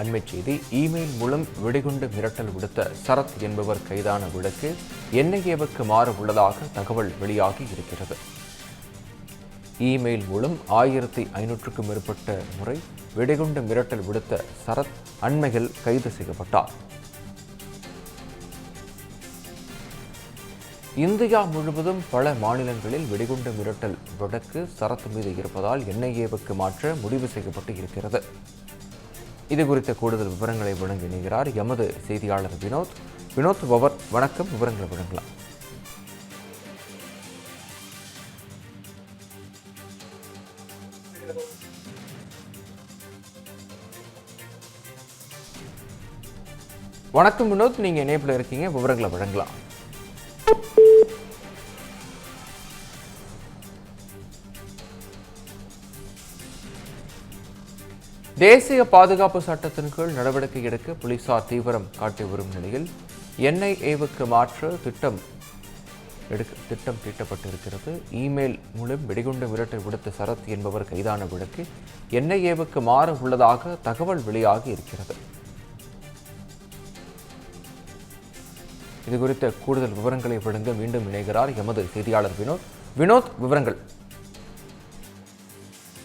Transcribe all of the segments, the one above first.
அண்மைச் செய்தி. இமெயில் மூலம் வெடிகுண்டு மிரட்டல் விடுத்த சரத் என்பவர் கைதான வழக்கு என்ஐஏவுக்கு மாற உள்ளதாக தகவல் வெளியாகி இருக்கிறது. இமெயில் மூலம் 1500க்கும் மேற்பட்ட முறை வெடிகுண்டு மிரட்டல் விடுத்த சரத் அண்மையில் கைது செய்யப்பட்டார். இந்தியா முழுவதும் பல மாநிலங்களில் வெடிகுண்டு மிரட்டல் வழக்கு சரத் மீது இருப்பதால் என்ஐஏவுக்கு மாற்ற முடிவு செய்யப்பட்டு இருக்கிறது. இதுகுறித்த கூடுதல் விவரங்களை வழங்க இணைகிறார் எமது செய்தியாளர் வினோத். வணக்கம், விவரங்களை வழங்கலாம். வணக்கம் வினோத், நீங்க இணைப்புல இருக்கீங்க, விவரங்களை வழங்கலாம். தேசிய பாதுகாப்பு சட்டத்தின் கீழ் நடவடிக்கை எடுக்க போலீசார் தீவிரம் காட்டி வரும் நிலையில் என்ஐஏவுக்கு மாற்ற திட்டம் தீட்டப்பட்டிருக்கிறது. இமெயில் மூலம் வெடிகுண்டு மிரட்டல் விடுத்த சரத் என்பவர் கைதான வழக்கு என்ஐஏவுக்கு மாற உள்ளதாக தகவல் வெளியாகி இருக்கிறது. இதுகுறித்த கூடுதல் விவரங்களை வழங்க மீண்டும் இணைகிறார் எமது செய்தியாளர் வினோத், விவரங்கள்.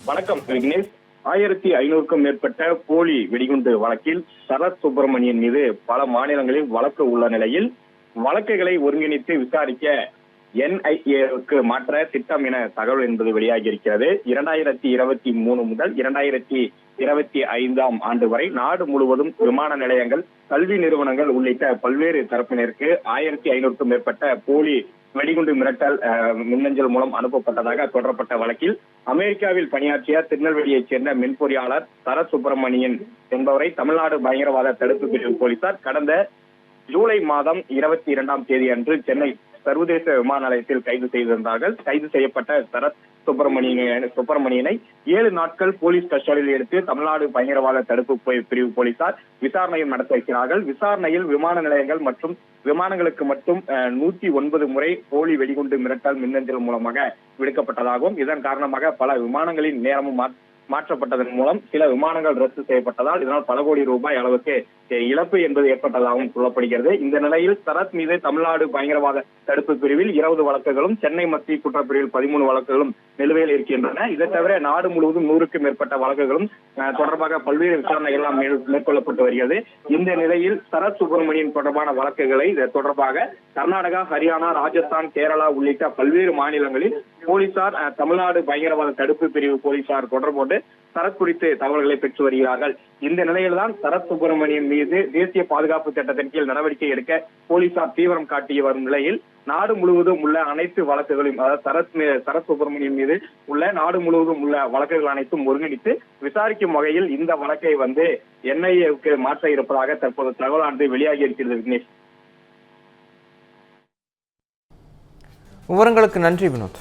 வணக்கம் விக்னேஷ். 1500க்கும் மேற்பட்ட போலி வெடிகுண்டு வழக்கில் சரத் சுப்பிரமணியன் மீது பல மாநிலங்களில் வழக்கு உள்ள நிலையில் வழக்குகளை ஒருங்கிணைத்து விசாரிக்க என்ஐஏவுக்கு மாற்ற திட்டம் என தகவல் என்பது வெளியாகி இருக்கிறது. 2023 முதல் 2025 ஆண்டு வரை நாடு முழுவதும் விமான நிலையங்கள், கல்வி நிறுவனங்கள் உள்ளிட்ட பல்வேறு தரப்பினருக்கு 1500க்கும் மேற்பட்ட போலி வெடிகுண்டு மிரட்டல் மின்னஞ்சல் மூலம் அனுப்பப்பட்டதாக தொடரப்பட்ட வழக்கில் அமெரிக்காவில் பணியாற்றிய திருநெல்வேலியைச் சேர்ந்த மென்பொறியாளர் சரத் சுப்பிரமணியன் என்பவரை தமிழ்நாடு பயங்கரவாத தடுப்பு பிரிவு போலீசார் கடந்த ஜூலை மாதம் 22ஆம் தேதி அன்று சென்னை சர்வதேச விமான நிலையத்தில் கைது செய்திருந்தார்கள். கைது செய்யப்பட்ட சரத் சுப்பிரமணியனை 7 நாட்கள் போலீஸ் கஸ்டடியில் எடுத்து தமிழ்நாடு பயங்கரவாத தடுப்பு பிரிவு போலீசார் விசாரணையும் நடத்த இருக்கிறார்கள். விசாரணையில் விமான நிலையங்கள் மற்றும் விமானங்களுக்கு மட்டும் 109 முறை போலி வெடிகுண்டு மிரட்டல் மின்னஞ்சல் மூலமாக விடுக்கப்பட்டதாகவும், இதன் காரணமாக பல விமானங்களின் நேரமும் மாற்றப்பட்டதன் மூலம் சில விமானங்கள் ரத்து செய்யப்பட்டதால் இதனால் பல கோடி ரூபாய் அளவுக்கு இழப்பு என்பது ஏற்பட்டதாகவும் சொல்லப்படுகிறது. இந்த நிலையில் சரத் மீது தமிழ்நாடு பயங்கரவாத தடுப்பு பிரிவில் 20 வழக்குகளும், சென்னை மத்திய குற்றப்பிரிவில் 13 வழக்குகளும் நிலுவையில் இருக்கின்றன. இதை தவிர நாடு முழுவதும் 100க்கும் மேற்பட்ட வழக்குகளும் தொடர்பாக பல்வேறு விசாரணை எல்லாம் மேற்கொள்ளப்பட்டு வருகிறது. இந்த நிலையில் சரத் சுப்பிரமணியன் தொடர்பான வழக்குகளை தொடர்பாக கர்நாடகா, ஹரியானா, ராஜஸ்தான், கேரளா உள்ளிட்ட பல்வேறு மாநிலங்களில் போலீசார் தமிழ்நாடு பயங்கரவாத தடுப்பு பிரிவு போலீசார் தொடர்பு கொண்டு சரத் குறித்து தகவல்களை பெற்று வருகிறார்கள். இந்த நிலையில்தான் சரத் சுப்பிரமணியன் மீது தேசிய பாதுகாப்பு சட்டத்தின் கீழ் நடவடிக்கை எடுக்க போலீசார் தீவிரம் காட்டி வரும் நிலையில் நாடு முழுவதும் உள்ள அனைத்து வழக்குகளையும், அதாவது சரத் சுப்பிரமணியன் மீது உள்ள நாடு முழுவதும் உள்ள வழக்குகள் அனைத்தும் ஒருங்கிணைத்து விசாரிக்கும் வகையில் இந்த வழக்கை என்ஐஏவுக்கு மாற்ற இருப்பதாக தற்போது தகவலானது வெளியாகி இருக்கிறது. விக்னேஷ், விவரங்களுக்கு நன்றி வினோத்.